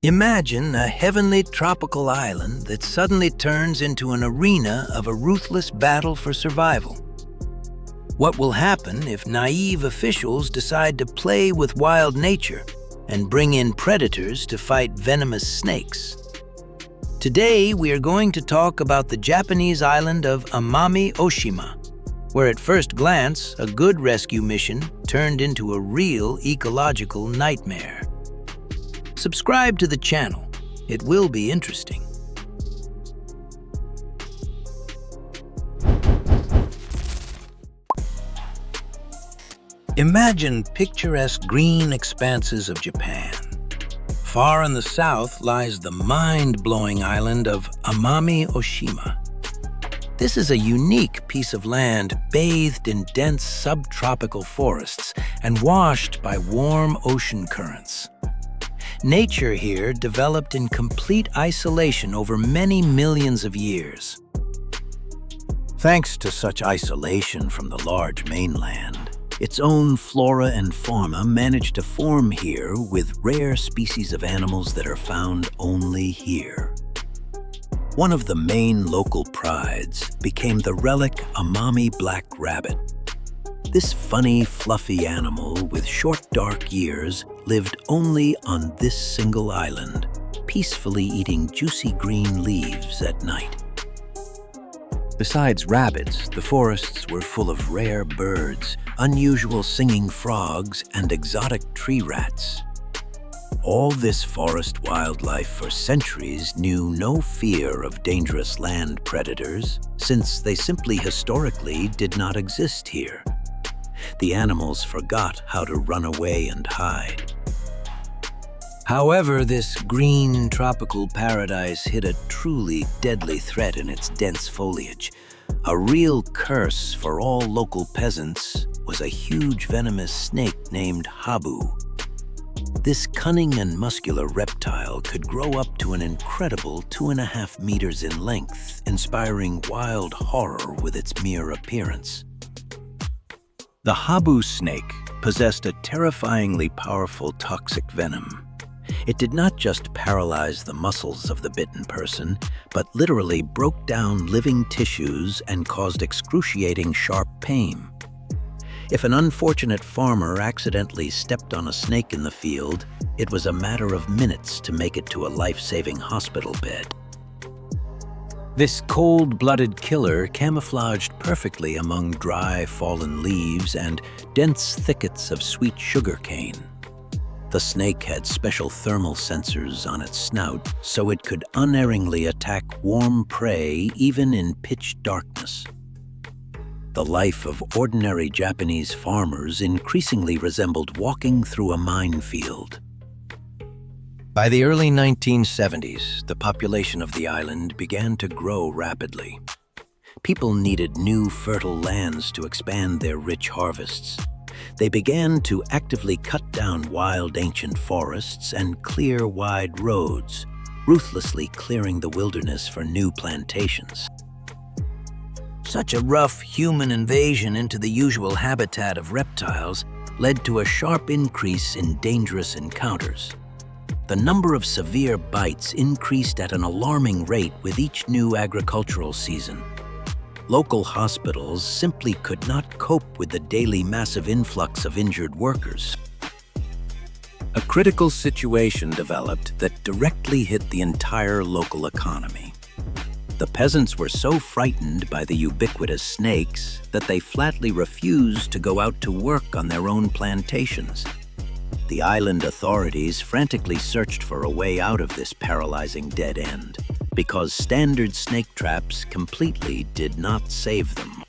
Imagine a heavenly tropical island that suddenly turns into an arena of a ruthless battle for survival. What will happen if naive officials decide to play with wild nature and bring in predators to fight venomous snakes? Today, we are going to talk about the Japanese island of Amami-Oshima, where at first glance, a good rescue mission turned into a real ecological nightmare. Subscribe to the channel. It will be interesting. Imagine picturesque green expanses of Japan. Far in the south lies the mind-blowing island of Amami-Oshima. This is a unique piece of land bathed in dense subtropical forests and washed by warm ocean currents. Nature here developed in complete isolation over many millions of years. Thanks to such isolation from the large mainland, its own flora and fauna managed to form here with rare species of animals that are found only here. One of the main local prides became the relic Amami black rabbit. This funny, fluffy animal with short, dark ears lived only on this single island, peacefully eating juicy green leaves at night. Besides rabbits, the forests were full of rare birds, unusual singing frogs, and exotic tree rats. All this forest wildlife for centuries knew no fear of dangerous land predators, since they simply historically did not exist here. The animals forgot how to run away and hide. However, this green tropical paradise hid a truly deadly threat in its dense foliage. A real curse for all local peasants was a huge venomous snake named Habu. This cunning and muscular reptile could grow up to an incredible 2.5 meters in length, inspiring wild horror with its mere appearance. The Habu snake possessed a terrifyingly powerful toxic venom. It did not just paralyze the muscles of the bitten person, but literally broke down living tissues and caused excruciating sharp pain. If an unfortunate farmer accidentally stepped on a snake in the field, it was a matter of minutes to make it to a life-saving hospital bed. This cold-blooded killer camouflaged perfectly among dry, fallen leaves and dense thickets of sweet sugar cane. The snake had special thermal sensors on its snout, so it could unerringly attack warm prey even in pitch darkness. The life of ordinary Japanese farmers increasingly resembled walking through a minefield. By the early 1970s, the population of the island began to grow rapidly. People needed new fertile lands to expand their rich harvests. They began to actively cut down wild ancient forests and clear wide roads, ruthlessly clearing the wilderness for new plantations. Such a rough human invasion into the usual habitat of reptiles led to a sharp increase in dangerous encounters. The number of severe bites increased at an alarming rate with each new agricultural season. Local hospitals simply could not cope with the daily massive influx of injured workers. A critical situation developed that directly hit the entire local economy. The peasants were so frightened by the ubiquitous snakes that they flatly refused to go out to work on their own plantations. The island authorities frantically searched for a way out of this paralyzing dead end, because standard snake traps completely did not save them.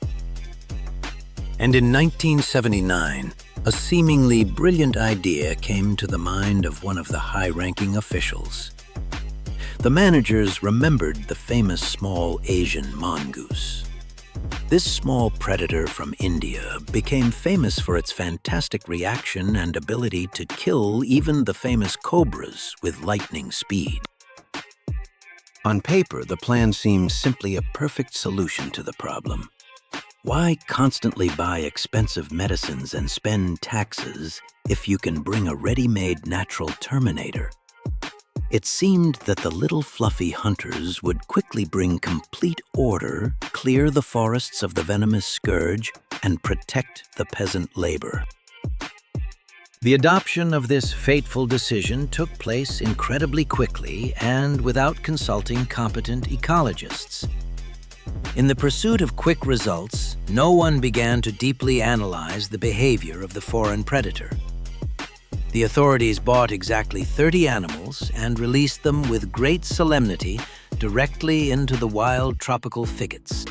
And in 1979, a seemingly brilliant idea came to the mind of one of the high-ranking officials. The managers remembered the famous small Asian mongoose. This small predator from India became famous for its fantastic reaction and ability to kill even the famous cobras with lightning speed. On paper, the plan seems simply a perfect solution to the problem. Why constantly buy expensive medicines and spend taxes if you can bring a ready-made natural terminator? It seemed that the little fluffy hunters would quickly bring complete order, clear the forests of the venomous scourge, and protect the peasant labor. The adoption of this fateful decision took place incredibly quickly and without consulting competent ecologists. In the pursuit of quick results, no one began to deeply analyze the behavior of the foreign predator. The authorities bought exactly 30 animals and released them with great solemnity directly into the wild tropical thickets.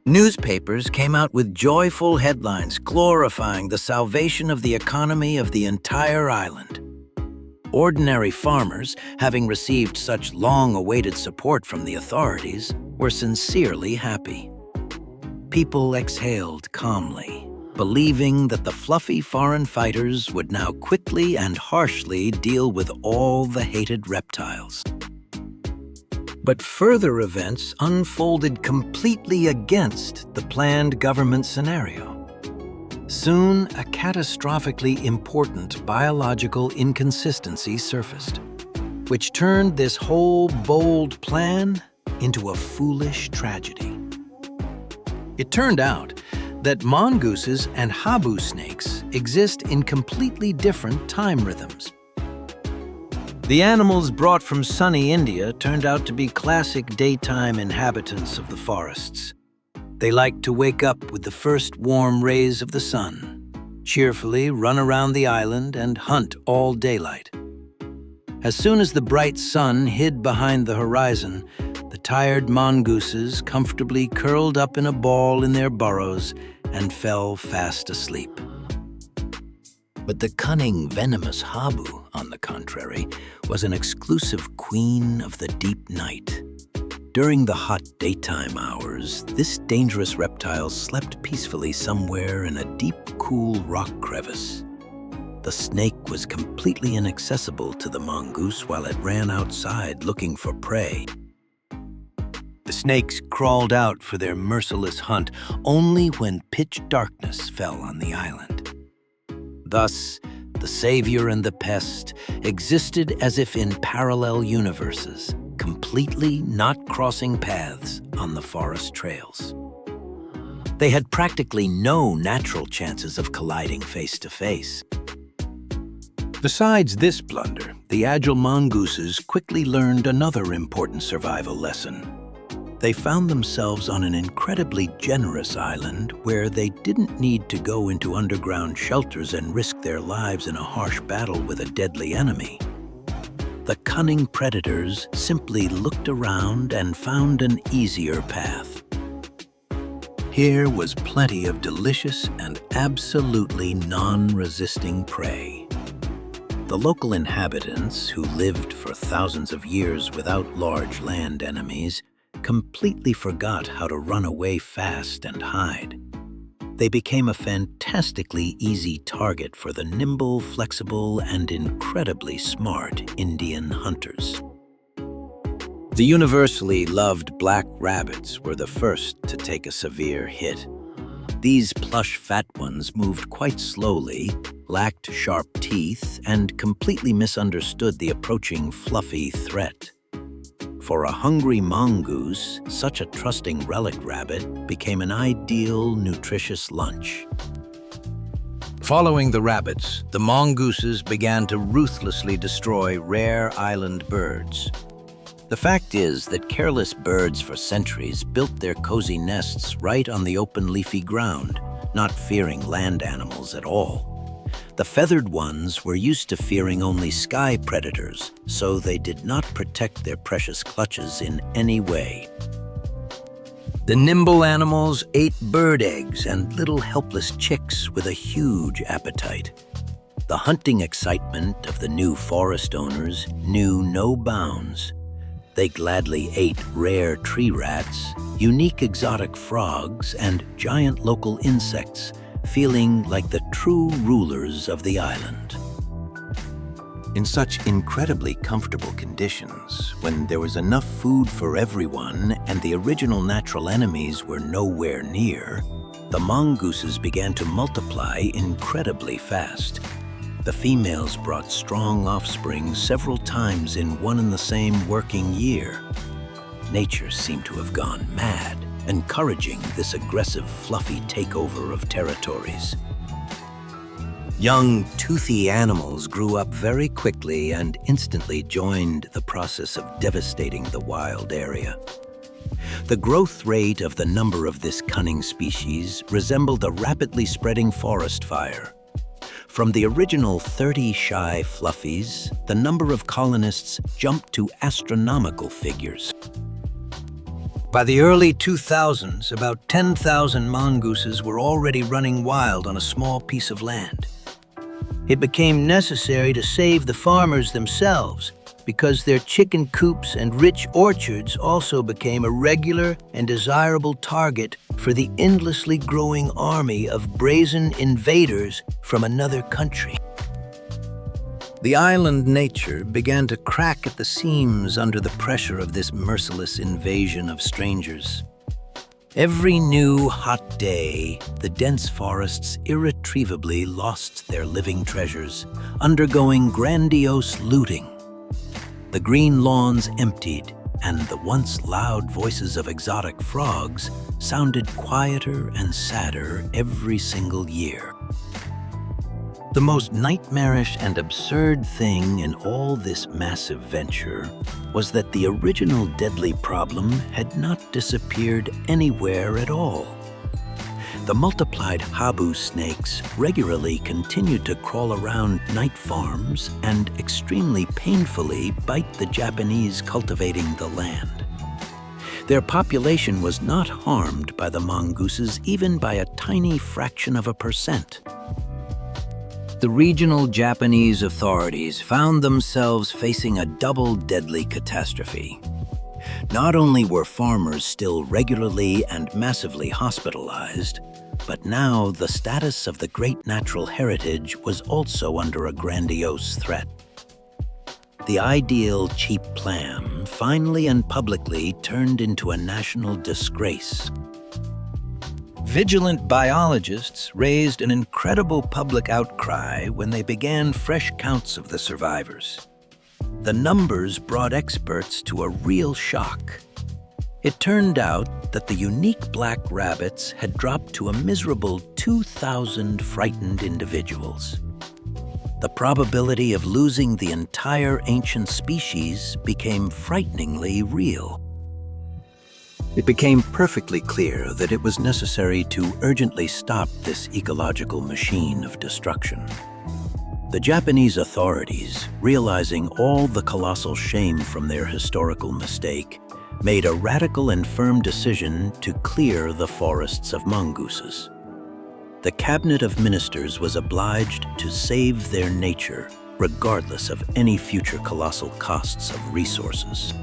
Newspapers came out with joyful headlines glorifying the salvation of the economy of the entire island. Ordinary farmers, having received such long-awaited support from the authorities, were sincerely happy. People exhaled calmly, believing that the fluffy foreign fighters would now quickly and harshly deal with all the hated reptiles. But further events unfolded completely against the planned government scenario. Soon, a catastrophically important biological inconsistency surfaced, which turned this whole bold plan into a foolish tragedy. It turned out that mongooses and Habu snakes exist in completely different time rhythms. The animals brought from sunny India turned out to be classic daytime inhabitants of the forests. They liked to wake up with the first warm rays of the sun, cheerfully run around the island and hunt all daylight. As soon as the bright sun hid behind the horizon, the tired mongooses comfortably curled up in a ball in their burrows and fell fast asleep. But the cunning, venomous Habu, on the contrary, was an exclusive queen of the deep night. During the hot daytime hours, this dangerous reptile slept peacefully somewhere in a deep, cool rock crevice. The snake was completely inaccessible to the mongoose while it ran outside looking for prey. The snakes crawled out for their merciless hunt only when pitch darkness fell on the island. Thus, the savior and the pest existed as if in parallel universes, completely not crossing paths on the forest trails. They had practically no natural chances of colliding face to face. Besides this blunder, the agile mongooses quickly learned another important survival lesson. They found themselves on an incredibly generous island where they didn't need to go into underground shelters and risk their lives in a harsh battle with a deadly enemy. The cunning predators simply looked around and found an easier path. Here was plenty of delicious and absolutely non-resisting prey. The local inhabitants, who lived for thousands of years without large land enemies, completely forgot how to run away fast and hide. They became a fantastically easy target for the nimble, flexible, and incredibly smart Indian hunters. The universally loved black rabbits were the first to take a severe hit. These plush fat ones moved quite slowly, lacked sharp teeth, and completely misunderstood the approaching fluffy threat. For a hungry mongoose, such a trusting relic rabbit became an ideal, nutritious lunch. Following the rabbits, the mongooses began to ruthlessly destroy rare island birds. The fact is that careless birds for centuries built their cozy nests right on the open leafy ground, not fearing land animals at all. The feathered ones were used to fearing only sky predators, so they did not protect their precious clutches in any way. The nimble animals ate bird eggs and little helpless chicks with a huge appetite. The hunting excitement of the new forest owners knew no bounds. They gladly ate rare tree rats, unique exotic frogs, and giant local insects, feeling like the true rulers of the island. In such incredibly comfortable conditions, when there was enough food for everyone and the original natural enemies were nowhere near, the mongooses began to multiply incredibly fast. The females brought strong offspring several times in one and the same working year. Nature seemed to have gone mad, encouraging this aggressive, fluffy takeover of territories. Young, toothy animals grew up very quickly and instantly joined the process of devastating the wild area. The growth rate of the number of this cunning species resembled a rapidly spreading forest fire. From the original 30 shy fluffies, the number of colonists jumped to astronomical figures. By the early 2000s, about 10,000 mongooses were already running wild on a small piece of land. It became necessary to save the farmers themselves because their chicken coops and rich orchards also became a regular and desirable target for the endlessly growing army of brazen invaders from another country. The island nature began to crack at the seams under the pressure of this merciless invasion of strangers. Every new hot day, the dense forests irretrievably lost their living treasures, undergoing grandiose looting. The green lawns emptied, and the once loud voices of exotic frogs sounded quieter and sadder every single year. The most nightmarish and absurd thing in all this massive venture was that the original deadly problem had not disappeared anywhere at all. The multiplied Habu snakes regularly continued to crawl around night farms and extremely painfully bite the Japanese cultivating the land. Their population was not harmed by the mongooses even by a tiny fraction of a percent. The regional Japanese authorities found themselves facing a double deadly catastrophe. Not only were farmers still regularly and massively hospitalized, but now the status of the great natural heritage was also under a grandiose threat. The ideal cheap plan finally and publicly turned into a national disgrace. Vigilant biologists raised an incredible public outcry when they began fresh counts of the survivors. The numbers brought experts to a real shock. It turned out that the unique black rabbits had dropped to a miserable 2,000 frightened individuals. The probability of losing the entire ancient species became frighteningly real. It became perfectly clear that it was necessary to urgently stop this ecological machine of destruction. The Japanese authorities, realizing all the colossal shame from their historical mistake, made a radical and firm decision to clear the forests of mongooses. The cabinet of ministers was obliged to save their nature, regardless of any future colossal costs of resources.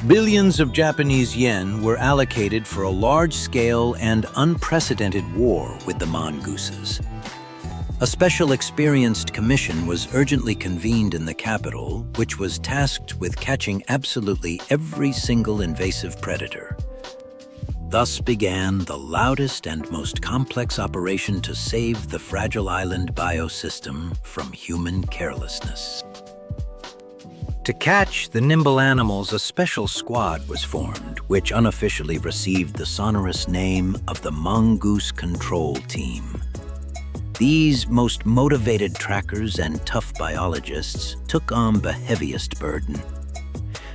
Billions of Japanese yen were allocated for a large-scale and unprecedented war with the mongooses. A special experienced commission was urgently convened in the capital, which was tasked with catching absolutely every single invasive predator. Thus began the loudest and most complex operation to save the fragile island biosystem from human carelessness. To catch the nimble animals, a special squad was formed, which unofficially received the sonorous name of the Mongoose Control Team. These most motivated trackers and tough biologists took on the heaviest burden.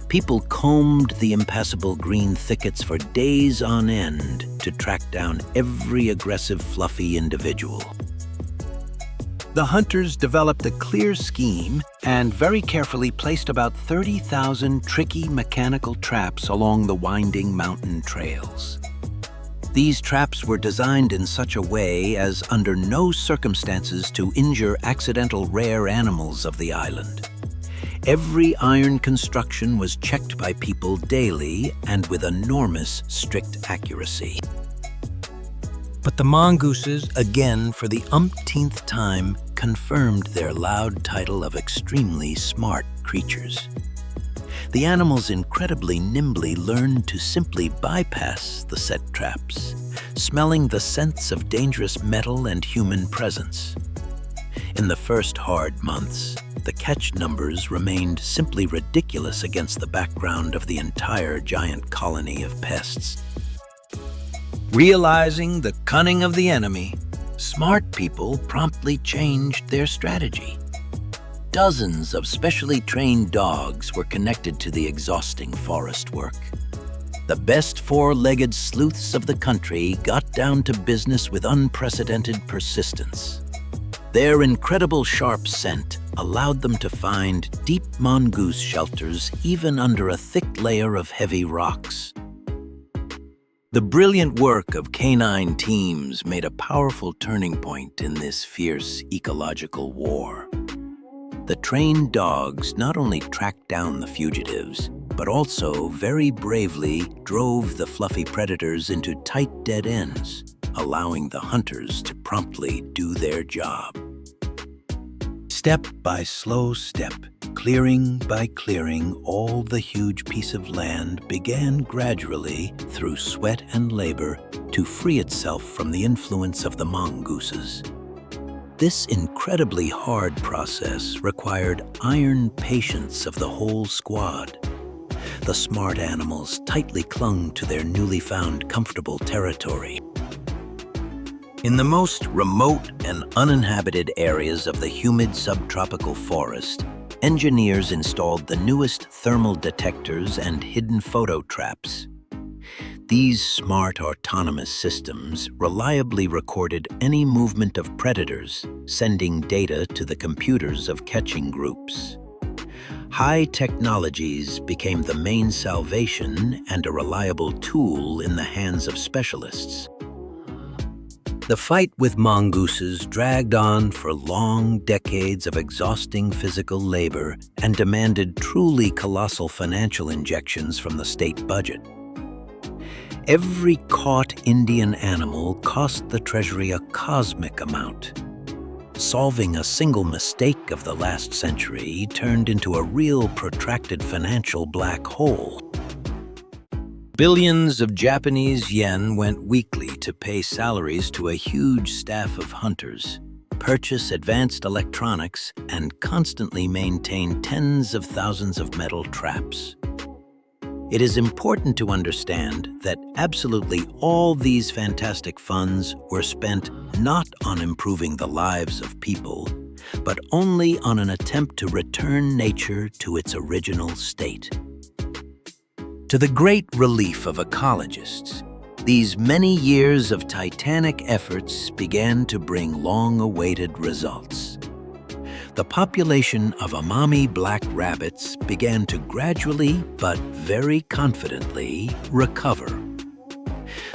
People combed the impassable green thickets for days on end to track down every aggressive, fluffy individual. The hunters developed a clear scheme and very carefully placed about 30,000 tricky mechanical traps along the winding mountain trails. These traps were designed in such a way as under no circumstances to injure accidental rare animals of the island. Every iron construction was checked by people daily and with enormous strict accuracy. But the mongooses, again for the umpteenth time, confirmed their loud title of extremely smart creatures. The animals incredibly nimbly learned to simply bypass the set traps, smelling the scents of dangerous metal and human presence. In the first hard months, the catch numbers remained simply ridiculous against the background of the entire giant colony of pests. Realizing the cunning of the enemy, smart people promptly changed their strategy. Dozens of specially trained dogs were connected to the exhausting forest work. The best four-legged sleuths of the country got down to business with unprecedented persistence. Their incredible sharp scent allowed them to find deep mongoose shelters even under a thick layer of heavy rocks. The brilliant work of canine teams made a powerful turning point in this fierce ecological war. The trained dogs not only tracked down the fugitives, but also very bravely drove the fluffy predators into tight dead ends, allowing the hunters to promptly do their job. Step by slow step, clearing by clearing, all the huge piece of land began gradually, through sweat and labor, to free itself from the influence of the mongooses. This incredibly hard process required iron patience of the whole squad. The smart animals tightly clung to their newly found comfortable territory. In the most remote and uninhabited areas of the humid subtropical forest, engineers installed the newest thermal detectors and hidden photo traps. These smart autonomous systems reliably recorded any movement of predators, sending data to the computers of catching groups. High technologies became the main salvation and a reliable tool in the hands of specialists. The fight with mongooses dragged on for long decades of exhausting physical labor and demanded truly colossal financial injections from the state budget. Every caught Indian animal cost the treasury a cosmic amount. Solving a single mistake of the last century turned into a real protracted financial black hole. Billions of Japanese yen went weekly to pay salaries to a huge staff of hunters, purchase advanced electronics, and constantly maintain tens of thousands of metal traps. It is important to understand that absolutely all these fantastic funds were spent not on improving the lives of people, but only on an attempt to return nature to its original state. To the great relief of ecologists, these many years of titanic efforts began to bring long-awaited results. The population of Amami black rabbits began to gradually, but very confidently, recover.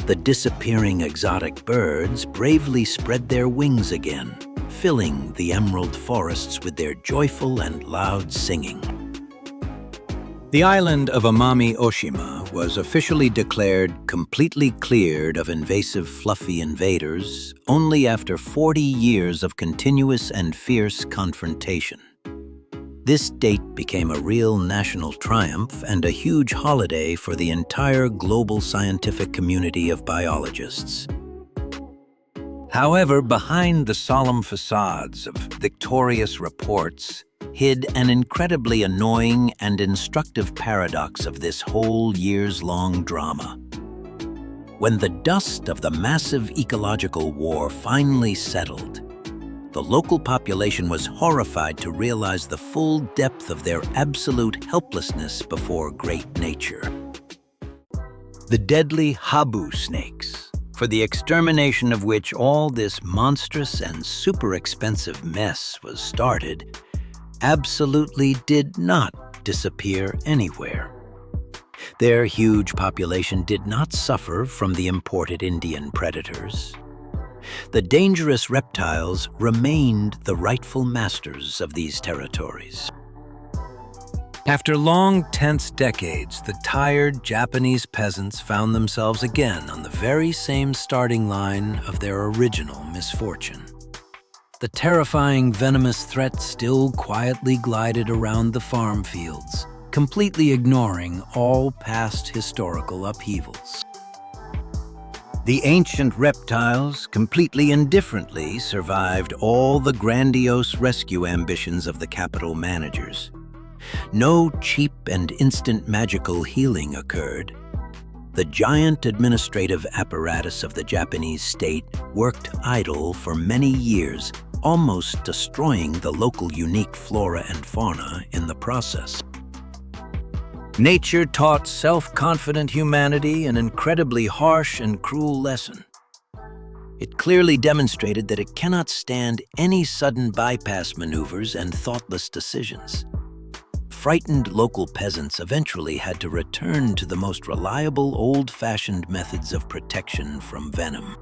The disappearing exotic birds bravely spread their wings again, filling the emerald forests with their joyful and loud singing. The island of Amami-Oshima was officially declared completely cleared of invasive fluffy invaders only after 40 years of continuous and fierce confrontation. This date became a real national triumph and a huge holiday for the entire global scientific community of biologists. However, behind the solemn facades of victorious reports hid an incredibly annoying and instructive paradox of this whole years-long drama. When the dust of the massive ecological war finally settled, the local population was horrified to realize the full depth of their absolute helplessness before great nature. The deadly Habu snakes, for the extermination of which all this monstrous and super expensive mess was started, absolutely did not disappear anywhere. Their huge population did not suffer from the imported Indian predators. The dangerous reptiles remained the rightful masters of these territories. After long, tense decades, the tired Japanese peasants found themselves again on the very same starting line of their original misfortune. The terrifying venomous threat still quietly glided around the farm fields, completely ignoring all past historical upheavals. The ancient reptiles completely indifferently survived all the grandiose rescue ambitions of the capital managers. No cheap and instant magical healing occurred. The giant administrative apparatus of the Japanese state worked idle for many years, almost destroying the local unique flora and fauna in the process. Nature taught self-confident humanity an incredibly harsh and cruel lesson. It clearly demonstrated that it cannot stand any sudden bypass maneuvers and thoughtless decisions. Frightened local peasants eventually had to return to the most reliable old-fashioned methods of protection from venom.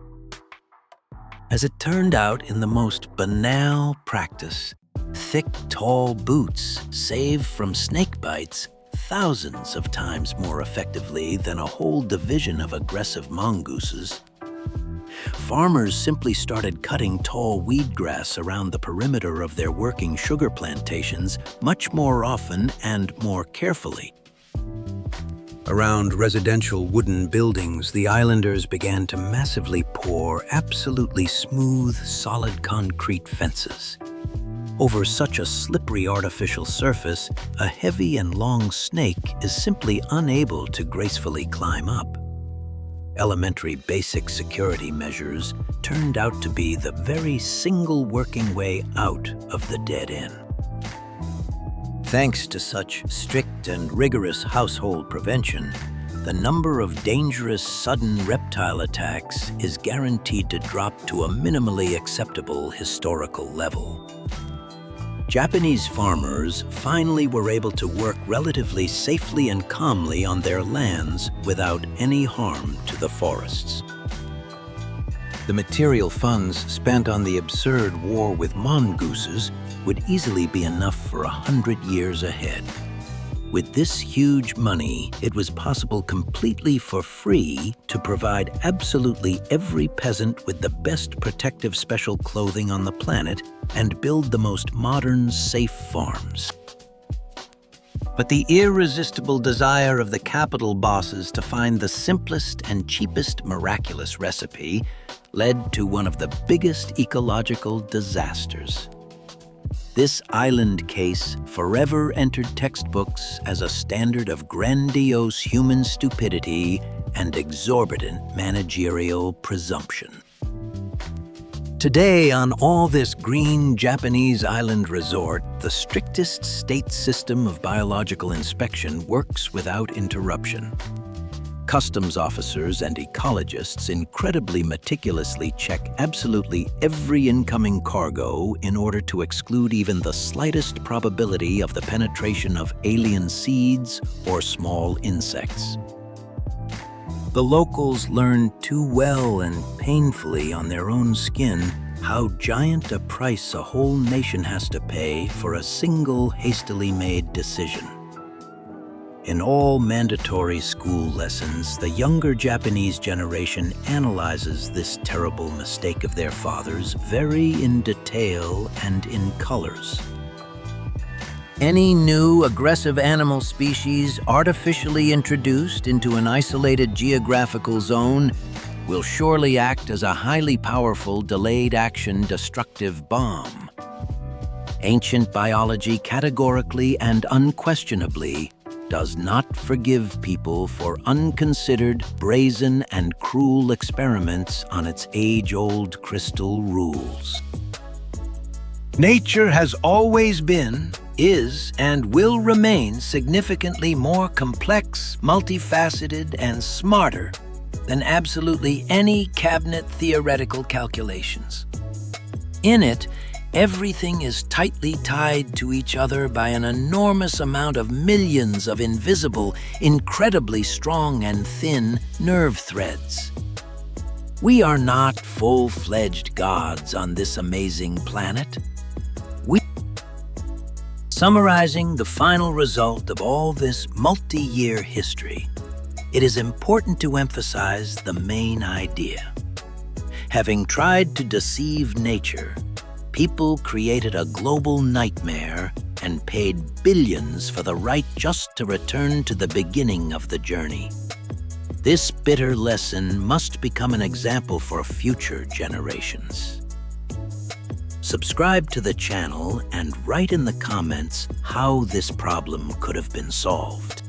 As it turned out, in the most banal practice, thick, tall boots save from snake bites thousands of times more effectively than a whole division of aggressive mongooses. Farmers simply started cutting tall weed grass around the perimeter of their working sugar plantations much more often and more carefully. Around residential wooden buildings, the islanders began to massively pour absolutely smooth, solid concrete fences. Over such a slippery artificial surface, a heavy and long snake is simply unable to gracefully climb up. Elementary basic security measures turned out to be the very single working way out of the dead end. Thanks to such strict and rigorous household prevention, the number of dangerous sudden reptile attacks is guaranteed to drop to a minimally acceptable historical level. Japanese farmers finally were able to work relatively safely and calmly on their lands without any harm to the forests. The material funds spent on the absurd war with mongooses would easily be enough for 100 years ahead. With this huge money, it was possible completely for free to provide absolutely every peasant with the best protective special clothing on the planet and build the most modern, safe farms. But the irresistible desire of the capital bosses to find the simplest and cheapest miraculous recipe led to one of the biggest ecological disasters. This island case forever entered textbooks as a standard of grandiose human stupidity and exorbitant managerial presumption. Today, on all this green Japanese island resort, the strictest state system of biological inspection works without interruption. Customs officers and ecologists incredibly meticulously check absolutely every incoming cargo in order to exclude even the slightest probability of the penetration of alien seeds or small insects. The locals learn too well and painfully on their own skin how giant a price a whole nation has to pay for a single hastily made decision. In all mandatory school lessons, the younger Japanese generation analyzes this terrible mistake of their fathers very in detail and in colors. Any new aggressive animal species artificially introduced into an isolated geographical zone will surely act as a highly powerful delayed-action destructive bomb. Ancient biology categorically and unquestionably does not forgive people for unconsidered, brazen, and cruel experiments on its age-old crystal rules. Nature has always been, is, and will remain significantly more complex, multifaceted, and smarter than absolutely any cabinet theoretical calculations. In it, everything is tightly tied to each other by an enormous amount of millions of invisible, incredibly strong and thin nerve threads. We are not full-fledged gods on this amazing planet. Summarizing the final result of all this multi-year history, it is important to emphasize the main idea. Having tried to deceive nature, people created a global nightmare and paid billions for the right just to return to the beginning of the journey. This bitter lesson must become an example for future generations. Subscribe to the channel and write in the comments how this problem could have been solved.